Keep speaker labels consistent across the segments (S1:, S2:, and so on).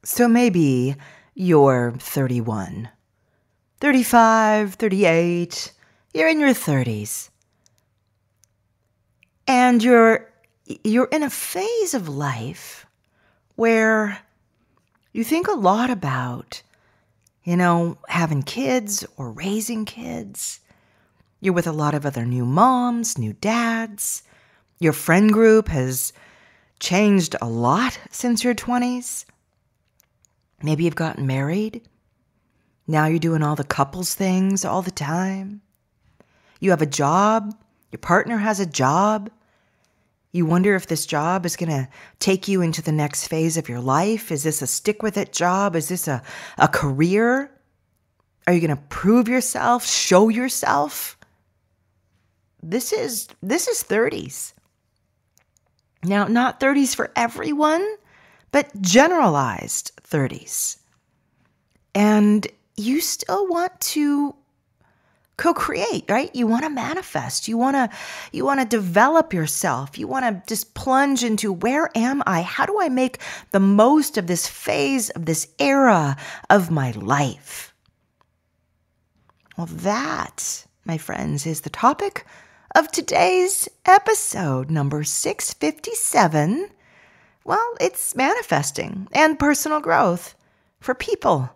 S1: So maybe you're 31, 35, 38, you're in your 30s. And you're in a phase of life where you think a lot about, having kids or raising kids. You're with a lot of other new moms, new dads. Your friend group has changed a lot since your 20s. Maybe you've gotten married. Now you're doing all the couples things all the time. You have a job. Your partner has a job. You wonder if this job is going to take you into the next phase of your life. Is this a stick-with-it job? Is this a career? Are you going to prove yourself, show yourself? This is 30s. Now, not 30s for everyone, but generalized 30s. And you still want to co-create, right? You want to manifest. You want to develop yourself. You want to just plunge into, where am I? How do I make the most of this phase, of this era of my life? Well, that, my friends, is the topic of today's episode, number 657. Well, it's manifesting and personal growth for people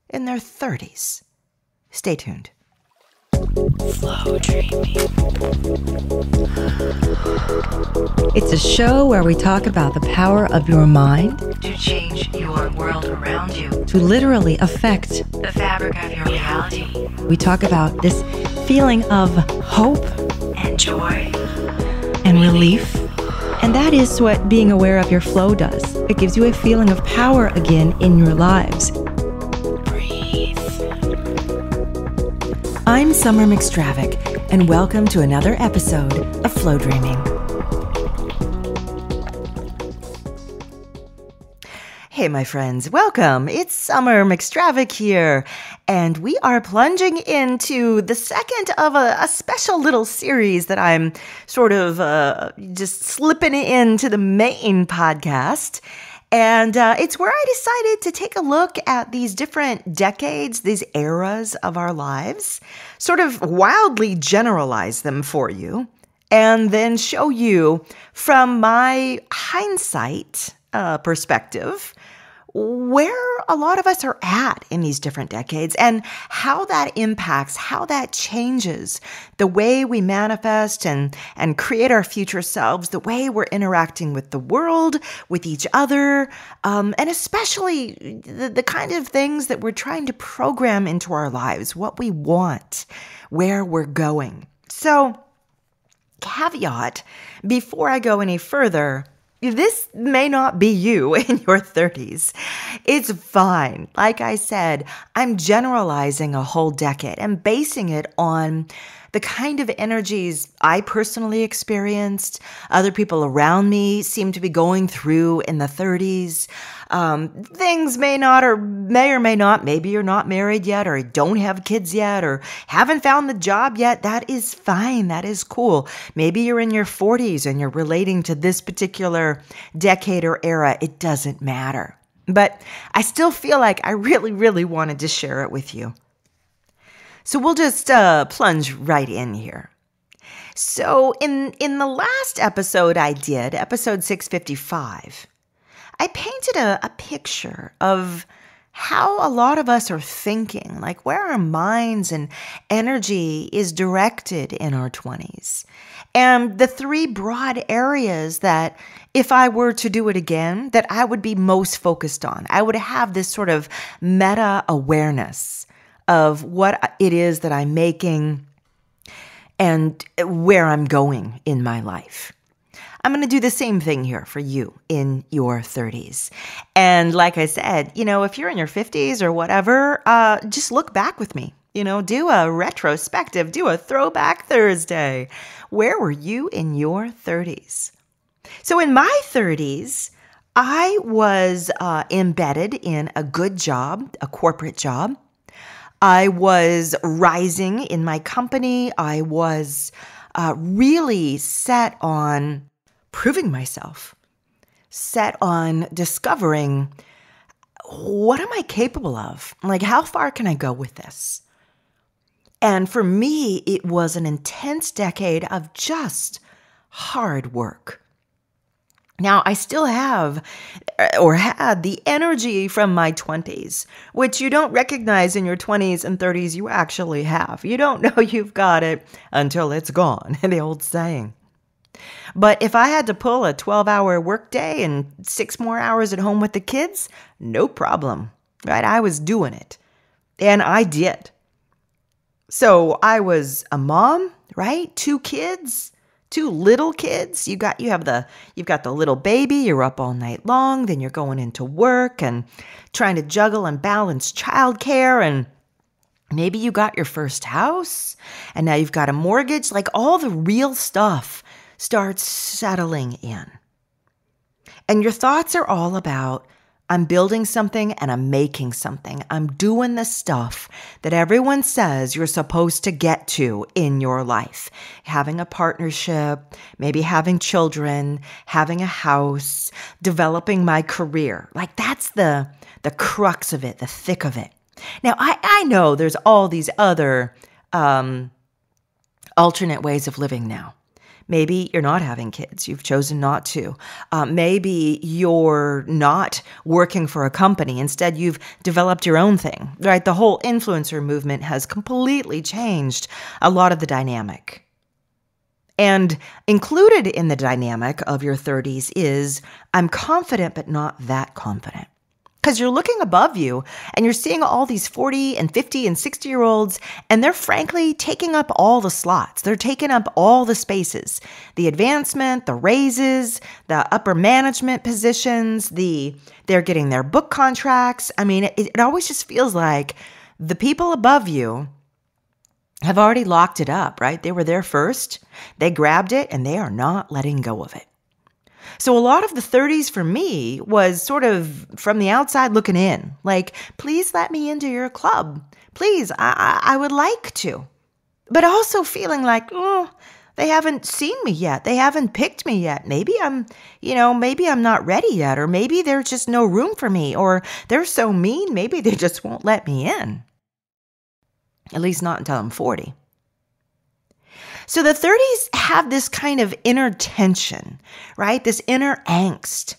S1: in their 30s. Stay tuned. Flowdreaming. It's a show where we talk about the power of your mind to change your world around you, to literally affect the fabric of your reality. We talk about this feeling of hope and joy and relief. And that is what being aware of your flow does. It gives you a feeling of power again in your lives. I'm Summer McStravick, and welcome to another episode of Flowdreaming. Hey, my friends, welcome. It's Summer McStravick here, and we are plunging into the second of a special little series that I'm sort of just slipping into the main podcast. And it's where I decided to take a look at these different decades, these eras of our lives, sort of wildly generalize them for you, and then show you from my hindsight perspective where a lot of us are at in these different decades and how that impacts, how that changes the way we manifest and create our future selves, the way we're interacting with the world, with each other, and especially the kind of things that we're trying to program into our lives, what we want, where we're going. So, caveat, before I go any further, this may not be you in your 30s. It's fine. Like I said, I'm generalizing a whole decade and basing it on the kind of energies I personally experienced, other people around me seem to be going through in the 30s. Things may or may not, maybe you're not married yet or don't have kids yet or haven't found the job yet. That is fine. That is cool. Maybe you're in your 40s and you're relating to this particular decade or era. It doesn't matter. But I still feel like I really, really wanted to share it with you. So we'll just plunge right in here. So in the last episode I did, episode 655, I painted a picture of how a lot of us are thinking, like where our minds and energy is directed in our 20s. And the three broad areas that if I were to do it again, that I would be most focused on. I would have this sort of meta awareness of what it is that I'm making and where I'm going in my life. I'm going to do the same thing here for you in your 30s. And like I said, if you're in your 50s or whatever, just look back with me. Do a retrospective, do a throwback Thursday. Where were you in your 30s? So in my 30s, I was embedded in a good job, a corporate job. I was rising in my company. I was really set on proving myself, set on discovering what am I capable of? Like, how far can I go with this? And for me, it was an intense decade of just hard work. Now, I still have or had the energy from my 20s, which you don't recognize in your 20s and 30s you actually have. You don't know you've got it until it's gone, the old saying. But if I had to pull a 12-hour workday and 6 more hours at home with the kids, no problem, right? I was doing it, and I did. So I was a mom, right? 2 kids, 2 little kids. You've got the little baby. You're up all night long. Then you're going into work and trying to juggle and balance childcare, and maybe you got your first house, and now you've got a mortgage. Like, all the real stuff starts settling in. And your thoughts are all about, I'm building something and I'm making something. I'm doing the stuff that everyone says you're supposed to get to in your life. Having a partnership, maybe having children, having a house, developing my career. Like, that's the crux of it, the thick of it. Now, I know there's all these other alternate ways of living now. Maybe you're not having kids. You've chosen not to. Maybe you're not working for a company. Instead, you've developed your own thing, right? The whole influencer movement has completely changed a lot of the dynamic. And included in the dynamic of your 30s is, I'm confident, but not that confident. Because you're looking above you and you're seeing all these 40 and 50 and 60-year-olds, and they're frankly taking up all the slots. They're taking up all the spaces, the advancement, the raises, the upper management positions, they're getting their book contracts. I mean, it always just feels like the people above you have already locked it up, right? They were there first, they grabbed it, and they are not letting go of it. So a lot of the 30s for me was sort of from the outside looking in, like, please let me into your club. Please, I would like to. But also feeling like, oh, they haven't seen me yet. They haven't picked me yet. Maybe I'm not ready yet, or maybe there's just no room for me, or they're so mean, maybe they just won't let me in. At least not until I'm 40. So the 30s have this kind of inner tension, right? This inner angst.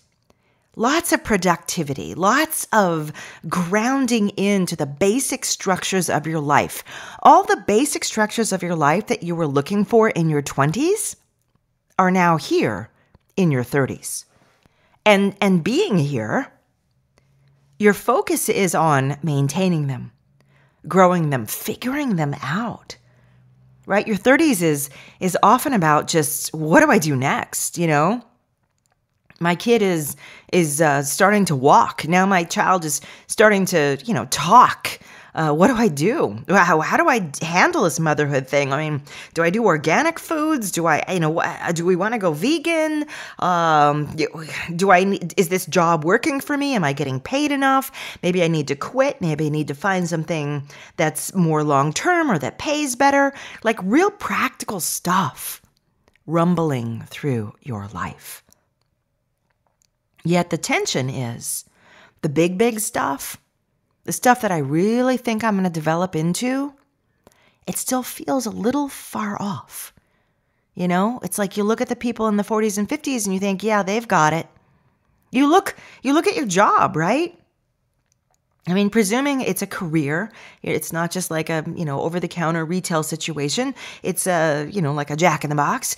S1: Lots of productivity, lots of grounding into the basic structures of your life. All the basic structures of your life that you were looking for in your 20s are now here in your 30s. And being here, your focus is on maintaining them, growing them, figuring them out. Right? Your 30s is often about just, what do I do next? You know, my kid is starting to walk. Now my child is starting to, talk. What do I do? How do I handle this motherhood thing? I mean, do I do organic foods? Do we want to go vegan? Is this job working for me? Am I getting paid enough? Maybe I need to quit. Maybe I need to find something that's more long-term or that pays better. Like, real practical stuff rumbling through your life. Yet the tension is the big stuff. The stuff that I really think I'm going to develop into, it still feels a little far off. You know, it's like you look at the people in the 40s and 50s and you think, yeah, they've got it. You look at your job, right? I mean, presuming it's a career, it's not just like a, over-the-counter retail situation. It's like a Jack in the Box.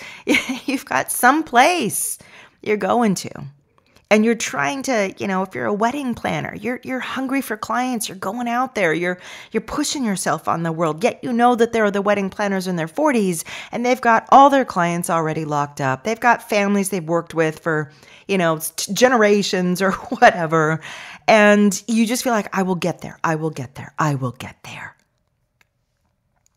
S1: You've got some place you're going to. And you're trying to, if you're a wedding planner, you're hungry for clients, you're going out there, you're pushing yourself on the world. Yet you know that there are the wedding planners in their 40s and they've got all their clients already locked up. They've got families they've worked with for, generations or whatever. And you just feel like, I will get there. I will get there. I will get there.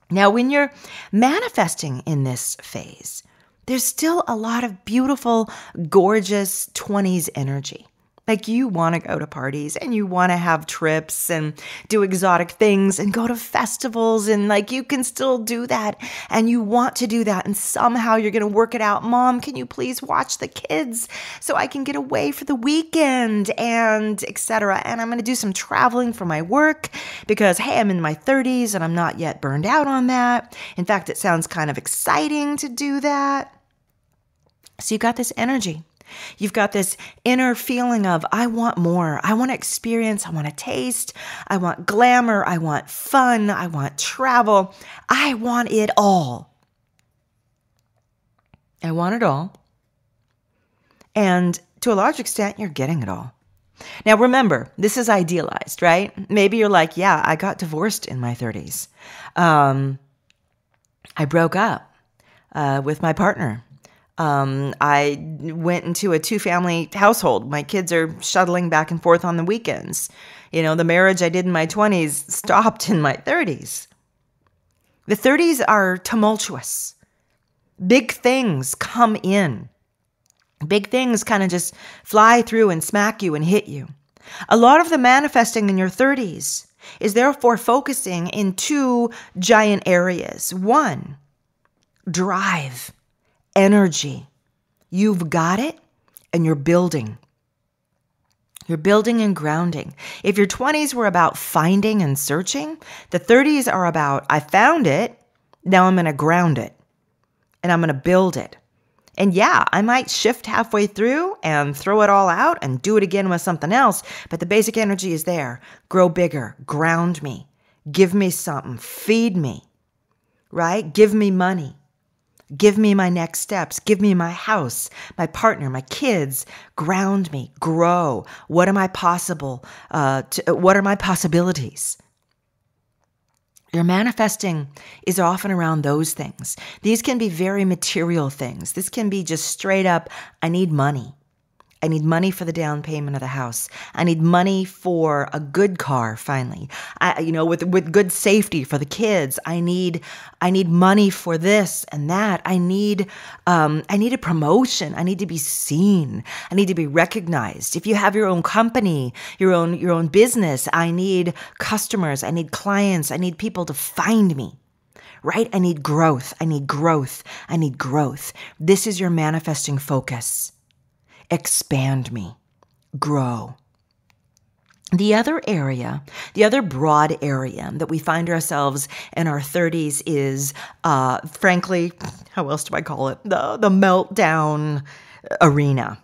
S1: Now, when you're manifesting in this phase, there's still a lot of beautiful, gorgeous 20s energy. Like you want to go to parties and you want to have trips and do exotic things and go to festivals and like you can still do that and you want to do that and somehow you're going to work it out. Mom, can you please watch the kids so I can get away for the weekend and etc. And I'm going to do some traveling for my work because, hey, I'm in my 30s and I'm not yet burned out on that. In fact, it sounds kind of exciting to do that. So you got this energy. You've got this inner feeling of, I want more. I want to experience. I want to taste. I want glamour. I want fun. I want travel. I want it all. I want it all. And to a large extent, you're getting it all. Now, remember, this is idealized, right? Maybe you're like, yeah, I got divorced in my 30s. I broke up with my partner. I went into a 2-family household. My kids are shuttling back and forth on the weekends. You know, the marriage I did in my 20s stopped in my 30s. The 30s are tumultuous. Big things come in. Big things kind of just fly through and smack you and hit you. A lot of the manifesting in your 30s is therefore focusing in 2 giant areas. 1, drive. Energy. You've got it and you're building. You're building and grounding. If your 20s were about finding and searching, the 30s are about, I found it, now I'm going to ground it and I'm going to build it. And yeah, I might shift halfway through and throw it all out and do it again with something else, but the basic energy is there. Grow bigger, ground me, give me something, feed me, right? Give me money. Give me my next steps. Give me my house, my partner, my kids. Ground me. Grow. What am I possible? What are my possibilities? Your manifesting is often around those things. These can be very material things. This can be just straight up, I need money. I need money for the down payment of the house. I need money for a good car, finally. With good safety for the kids. I need money for this and that. I need a promotion. I need to be seen. I need to be recognized. If you have your own company, your own business, I need customers. I need clients. I need people to find me. Right? I need growth. I need growth. I need growth. This is your manifesting focus. Expand me, grow. The other broad area that we find ourselves in our 30s is, frankly, how else do I call it? The meltdown arena,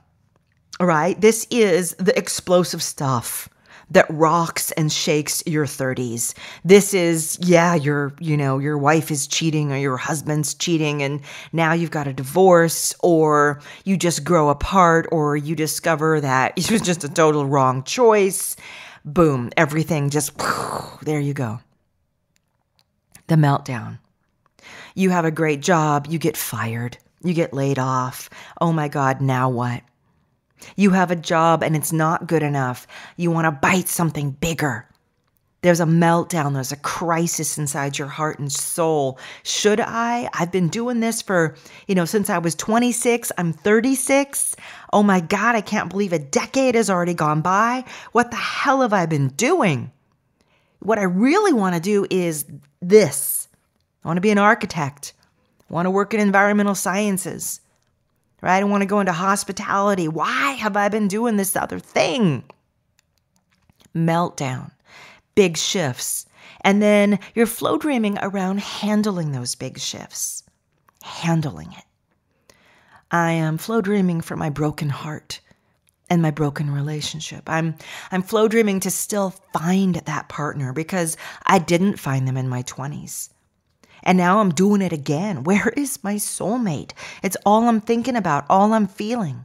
S1: all right? This is the explosive stuff that rocks and shakes your 30s. This is, your wife is cheating or your husband's cheating and now you've got a divorce or you just grow apart or you discover that it was just a total wrong choice. Boom, everything just, there you go. The meltdown. You have a great job, you get fired, you get laid off. Oh my God, now what? You have a job and it's not good enough. You want to bite something bigger. There's a meltdown. There's a crisis inside your heart and soul. Should I? I've been doing this for, since I was 26. I'm 36. Oh my God, I can't believe a decade has already gone by. What the hell have I been doing? What I really want to do is this. I want to be an architect. I want to work in environmental sciences. Right? I want to go into hospitality. Why have I been doing this other thing? Meltdown, big shifts. And then you're flow dreaming around handling those big shifts, handling it. I am flow dreaming for my broken heart and my broken relationship. I'm flow dreaming to still find that partner because I didn't find them in my 20s. And now I'm doing it again. Where is my soulmate? It's all I'm thinking about, all I'm feeling.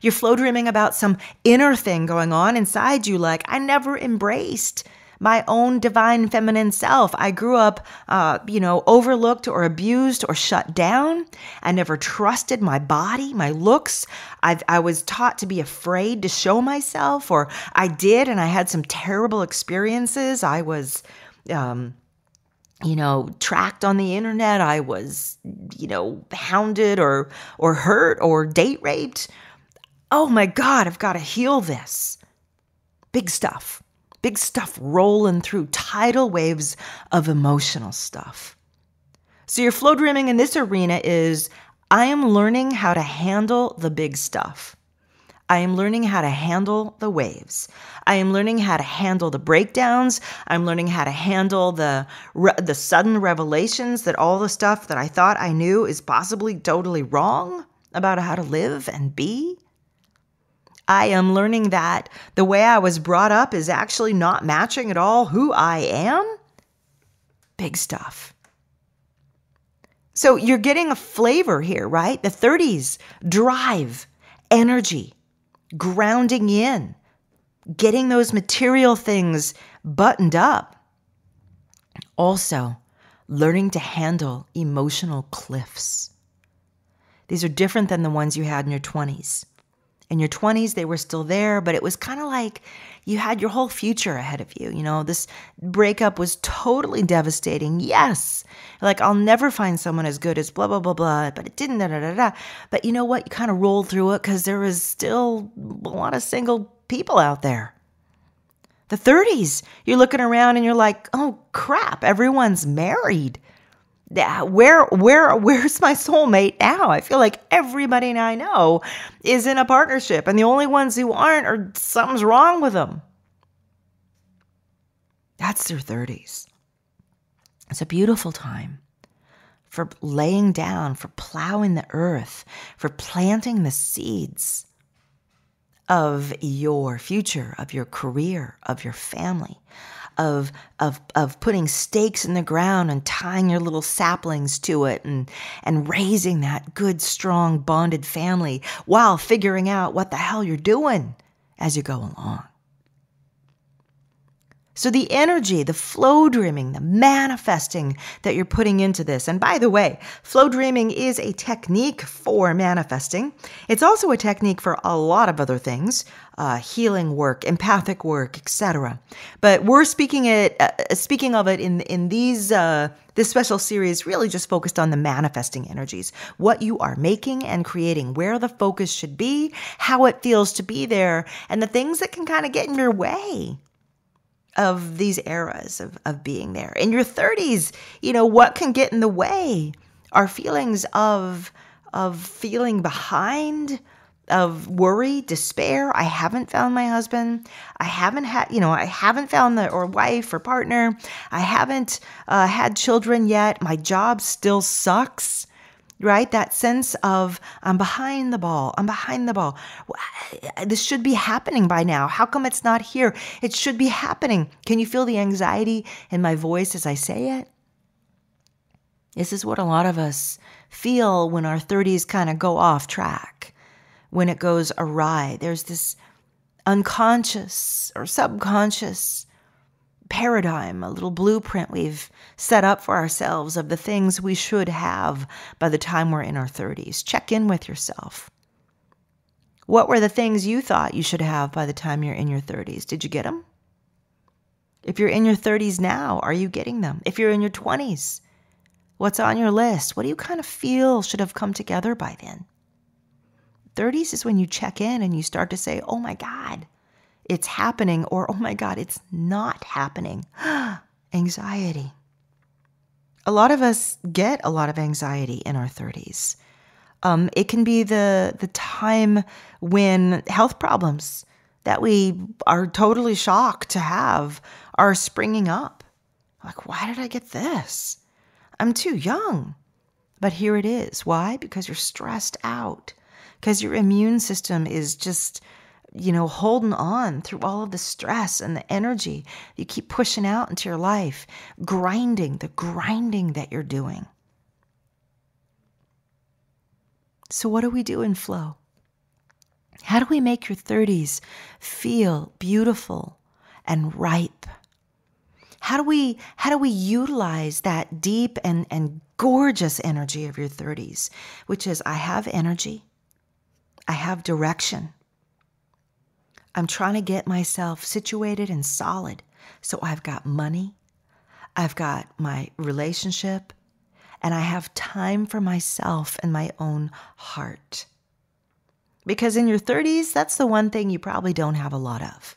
S1: You're flow dreaming about some inner thing going on inside you, like I never embraced my own divine feminine self. I grew up, overlooked or abused or shut down. I never trusted my body, my looks. I was taught to be afraid to show myself, or I did, and I had some terrible experiences. I was tracked on the internet. I was, hounded or hurt or date raped. Oh my God, I've got to heal this. Big stuff rolling through tidal waves of emotional stuff. So your flow dreaming in this arena is, I am learning how to handle the big stuff. I am learning how to handle the waves. I am learning how to handle the breakdowns. I'm learning how to handle the sudden revelations that all the stuff that I thought I knew is possibly totally wrong about how to live and be. I am learning that the way I was brought up is actually not matching at all who I am. Big stuff. So you're getting a flavor here, right? The 30s, drive, energy, grounding in, getting those material things buttoned up. Also, learning to handle emotional cliffs. These are different than the ones you had in your 20s. In your 20s, they were still there, but it was kind of like you had your whole future ahead of you. You know, this breakup was totally devastating. Yes. Like, I'll never find someone as good as blah, blah, blah, blah, but it didn't, da, da, da, da. But you know what? You kind of rolled through it because there was still a lot of single people out there. The 30s, you're looking around and you're like, oh crap, everyone's married. Where's my soulmate now? I feel like everybody I know is in a partnership, and the only ones who aren't are something's wrong with them. That's their 30s. It's a beautiful time for laying down, for plowing the earth, for planting the seeds of your future, of your career, of your family, of putting stakes in the ground and tying your little saplings to it and raising that good, strong, bonded family while figuring out what the hell you're doing as you go along. So the energy, the flow dreaming, the manifesting that you're putting into this. And by the way, flow dreaming is a technique for manifesting. It's also a technique for a lot of other things, healing work, empathic work, etc. But we're speaking of it in these this special series, really just focused on the manifesting energies, what you are making and creating, where the focus should be, how it feels to be there, and the things that can kind of get in your way of these eras of being there. In your 30s, you know, what can get in the way are feelings of feeling behind, of worry, despair. I haven't found my husband. I haven't found or wife or partner. I haven't had children yet. My job still sucks. Right? That sense of, I'm behind the ball. This should be happening by now. How come it's not here? It should be happening. Can you feel the anxiety in my voice as I say it? This is what a lot of us feel when our 30s kind of go off track, when it goes awry. There's this unconscious or subconscious paradigm, a little blueprint we've set up for ourselves of the things we should have by the time we're in our 30s. Check in with yourself. What were the things you thought you should have by the time you're in your 30s? Did you get them? If you're in your 30s now, are you getting them? If you're in your 20s, what's on your list? What do you kind of feel should have come together by then? 30s is when you check in and you start to say, oh my God, it's happening, or, oh my God, it's not happening. Anxiety. A lot of us get a lot of anxiety in our 30s. It can be the time when health problems that we are totally shocked to have are springing up. Like, why did I get this? I'm too young. But here it is. Why? Because you're stressed out. Because your immune system is just, holding on through all of the stress and the energy you keep pushing out into your life, the grinding that you're doing. So what do we do in flow? How do we make your 30s feel beautiful and ripe? How do we utilize that deep and gorgeous energy of your 30s, which is, I have energy, I have direction, I'm trying to get myself situated and solid. So I've got money, I've got my relationship, and I have time for myself and my own heart. Because in your 30s, that's the one thing you probably don't have a lot of.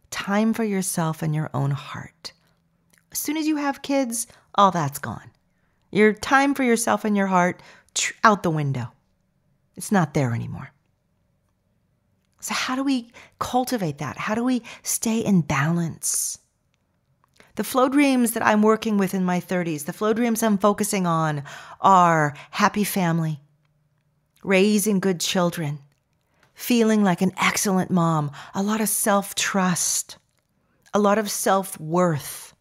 S1: Time for yourself and your own heart. As soon as you have kids, all that's gone. Your time for yourself and your heart, out the window. It's not there anymore. So how do we cultivate that? How do we stay in balance? The flow dreams that I'm working with in my 30s, the flow dreams I'm focusing on are happy family, raising good children, feeling like an excellent mom, a lot of self-trust, a lot of self-worth,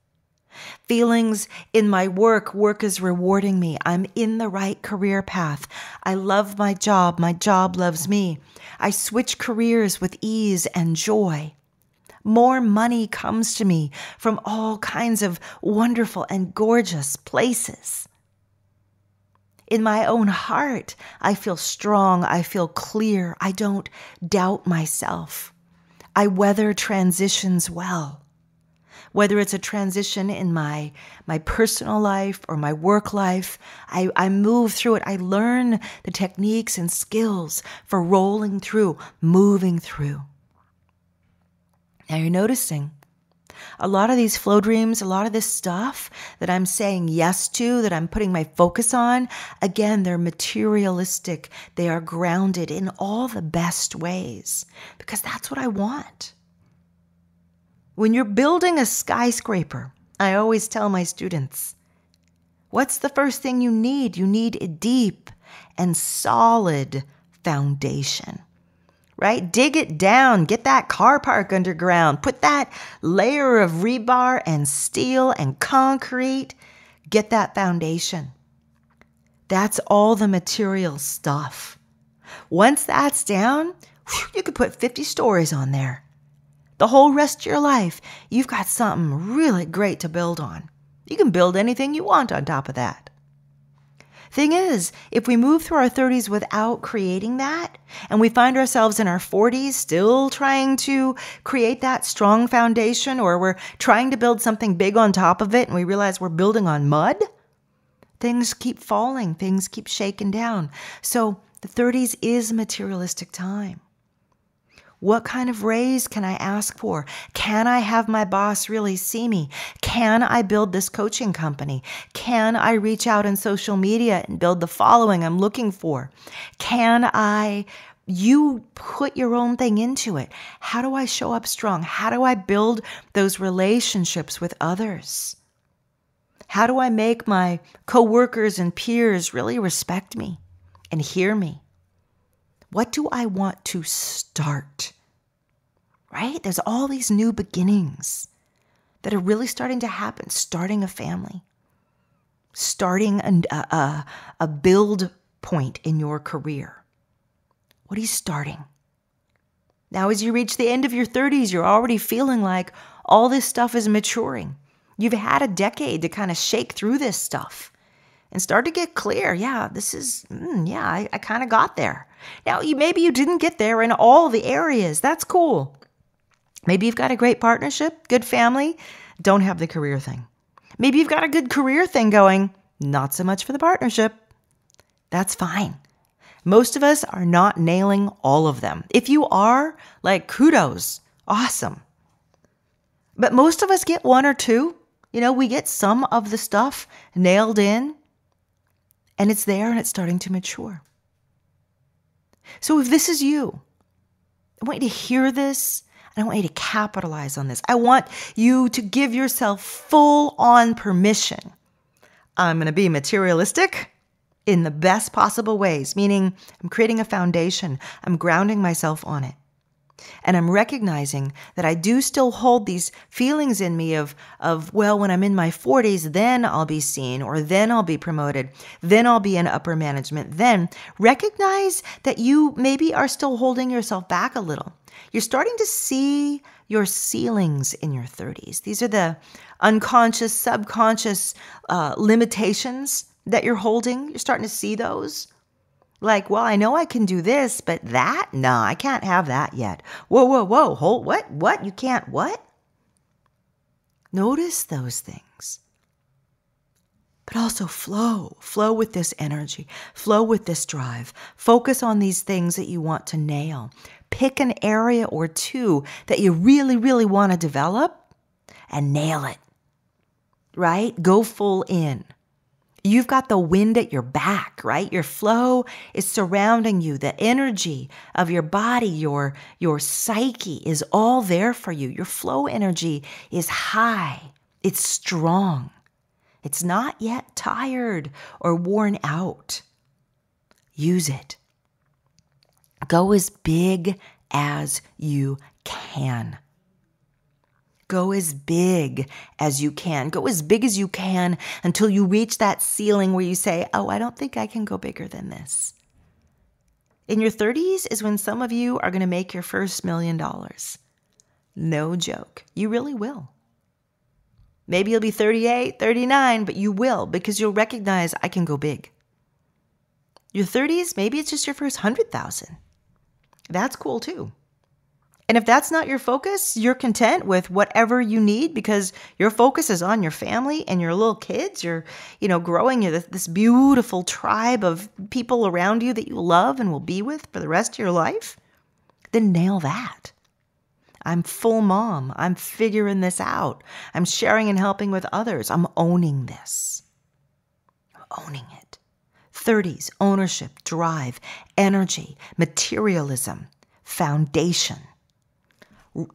S1: feelings in my work. Work is rewarding me. I'm in the right career path. I love my job loves me. I switch careers with ease and joy. More money comes to me from all kinds of wonderful and gorgeous places. In my own heart, I feel strong. I feel clear. I don't doubt myself. I weather transitions well. Whether it's a transition in my personal life or my work life, I move through it. I learn the techniques and skills for rolling through, moving through. Now you're noticing a lot of these flow dreams, a lot of this stuff that I'm saying yes to, that I'm putting my focus on, again, they're materialistic. They are grounded in all the best ways because that's what I want. When you're building a skyscraper, I always tell my students, what's the first thing you need? You need a deep and solid foundation. Right? Dig it down, get that car park underground, put that layer of rebar and steel and concrete, get that foundation. That's all the material stuff. Once that's down, you could put 50 stories on there. The whole rest of your life, you've got something really great to build on. You can build anything you want on top of that. Thing is, if we move through our 30s without creating that, and we find ourselves in our 40s still trying to create that strong foundation, or we're trying to build something big on top of it and we realize we're building on mud, things keep falling, things keep shaking down. So the 30s is a materialistic time. What kind of raise can I ask for? Can I have my boss really see me? Can I build this coaching company? Can I reach out on social media and build the following I'm looking for? You put your own thing into it. How do I show up strong? How do I build those relationships with others? How do I make my coworkers and peers really respect me and hear me? What do I want to start? Right? There's all these new beginnings that are really starting to happen. Starting a family, starting a build point in your career. What are you starting? Now, as you reach the end of your 30s, you're already feeling like all this stuff is maturing. You've had a decade to kind of shake through this stuff and start to get clear. Yeah, I kind of got there. Now, maybe you didn't get there in all the areas. That's cool. Maybe you've got a great partnership, good family, don't have the career thing. Maybe you've got a good career thing going, not so much for the partnership. That's fine. Most of us are not nailing all of them. If you are, kudos, awesome. But most of us get one or two. We get some of the stuff nailed in, and it's there and it's starting to mature. So if this is you, I want you to hear this. I want you to capitalize on this. I want you to give yourself full-on permission. I'm going to be materialistic in the best possible ways, meaning I'm creating a foundation. I'm grounding myself on it. And I'm recognizing that I do still hold these feelings in me of, when I'm in my 40s, then I'll be seen, or then I'll be promoted, then I'll be in upper management. Then recognize that you maybe are still holding yourself back a little. You're starting to see your ceilings in your 30s. These are the unconscious, subconscious limitations that you're holding. You're starting to see those. I know I can do this, but that? No, I can't have that yet. Whoa, hold, what? You can't what? Notice those things. but also flow with this energy, flow with this drive. Focus on these things that you want to nail. Pick an area or two that you really, really want to develop and nail it, right? Go full in. You've got the wind at your back, right? Your flow is surrounding you. The energy of your body, your psyche is all there for you. Your flow energy is high. It's strong. It's not yet tired or worn out. Use it. Go as big as you can. Go as big as you can. Go as big as you can until you reach that ceiling where you say, oh, I don't think I can go bigger than this. In your 30s is when some of you are going to make your first $1 million. No joke. You really will. Maybe you'll be 38, 39, but you will because you'll recognize I can go big. Your 30s, maybe it's just your first 100,000. That's cool too. And if that's not your focus, you're content with whatever you need because your focus is on your family and your little kids. You're, growing this beautiful tribe of people around you that you love and will be with for the rest of your life. Then nail that. I'm full mom. I'm figuring this out. I'm sharing and helping with others. I'm owning this. I'm owning it. 30s, ownership, drive, energy, materialism, foundation.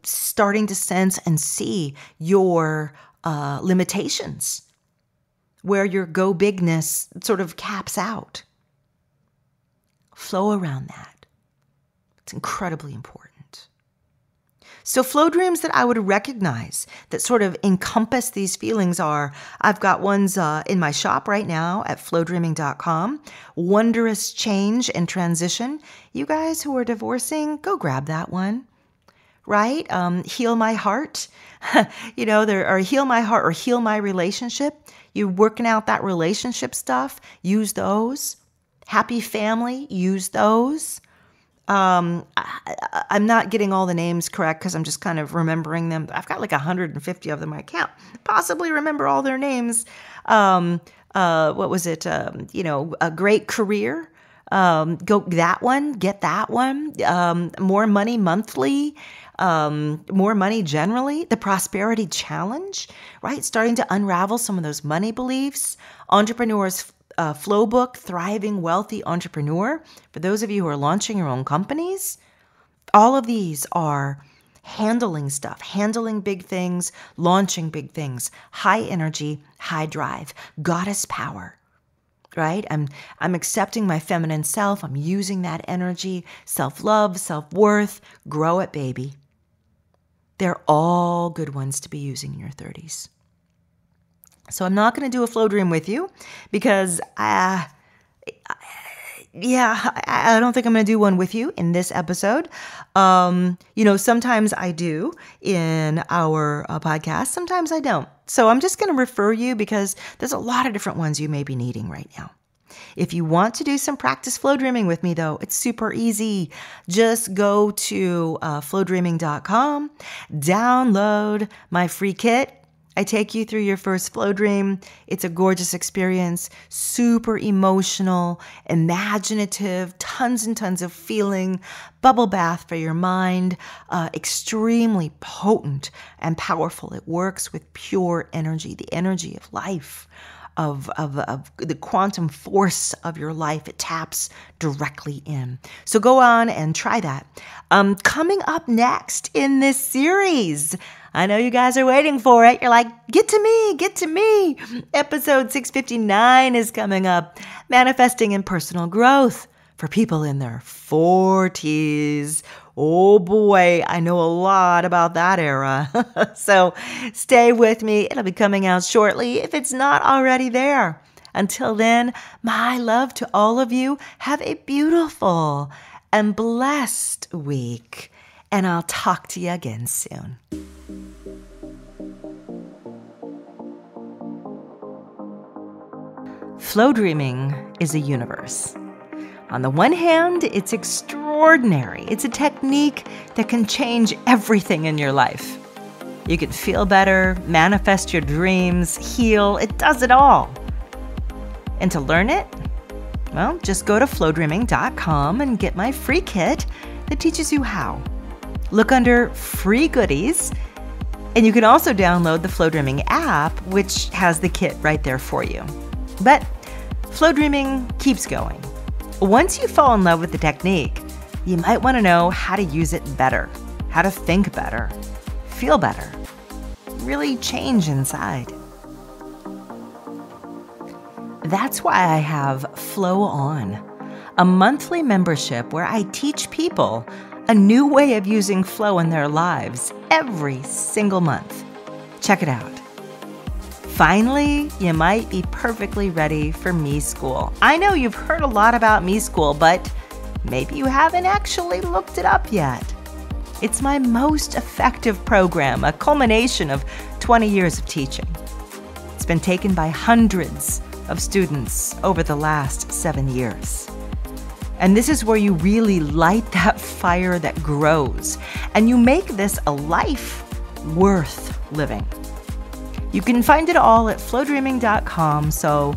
S1: Starting to sense and see your limitations, where your go bigness sort of caps out. Flow around that. It's incredibly important. So flow dreams that I would recognize that sort of encompass these feelings are, I've got ones in my shop right now at flowdreaming.com. Wondrous change and transition. You guys who are divorcing, go grab that one. Right? Heal my heart. Or heal my heart or heal my relationship. You're working out that relationship stuff. Use those. Happy family. Use those. I'm not getting all the names correct because I'm just kind of remembering them. I've got like 150 of them. I can't possibly remember all their names. What was it? A great career. Go that one. Get that one. More money monthly. More money generally, the prosperity challenge, right? Starting to unravel some of those money beliefs. Entrepreneur's flow book, Thriving Wealthy Entrepreneur. For those of you who are launching your own companies, all of these are handling stuff, handling big things, launching big things, high energy, high drive, goddess power. Right? I'm accepting my feminine self. I'm using that energy, self-love, self-worth. Grow it, baby. They're all good ones to be using in your 30s. So I'm not going to do a flow dream with you because, I don't think I'm going to do one with you in this episode. Sometimes I do in our podcast. Sometimes I don't. So I'm just going to refer you because there's a lot of different ones you may be needing right now. If you want to do some practice flow dreaming with me, though, it's super easy. Just go to flowdreaming.com, download my free kit. I take you through your first flow dream. It's a gorgeous experience, super emotional, imaginative, tons and tons of feeling, bubble bath for your mind, extremely potent and powerful. It works with pure energy, the energy of life. Of the quantum force of your life. It taps directly in. So go on and try that. Coming up next in this series, I know you guys are waiting for it. You're like, get to me. Episode 659 is coming up. Manifesting and personal growth for people in their 40s. Oh boy, I know a lot about that era. So stay with me. It'll be coming out shortly if it's not already there. Until then, my love to all of you. Have a beautiful and blessed week. And I'll talk to you again soon. Flow dreaming is a universe. On the one hand, it's extraordinary. It's a technique that can change everything in your life. You can feel better, manifest your dreams, heal. It does it all. And to learn it, well, just go to flowdreaming.com and get my free kit that teaches you how. Look under free goodies, and you can also download the Flowdreaming app, which has the kit right there for you. But Flowdreaming keeps going. Once you fall in love with the technique, you might want to know how to use it better, how to think better, feel better, really change inside. That's why I have Flow On, a monthly membership where I teach people a new way of using flow in their lives every single month. Check it out. Finally, you might be perfectly ready for Me School. I know you've heard a lot about Me School, but maybe you haven't actually looked it up yet. It's my most effective program, a culmination of 20 years of teaching. It's been taken by hundreds of students over the last 7 years. And this is where you really light that fire that grows, and you make this a life worth living. You can find it all at flowdreaming.com, so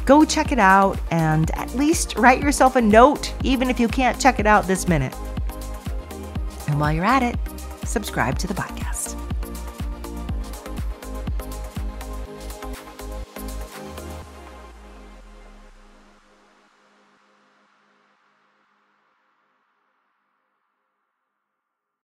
S1: go check it out and at least write yourself a note, even if you can't check it out this minute. And while you're at it, subscribe to the podcast.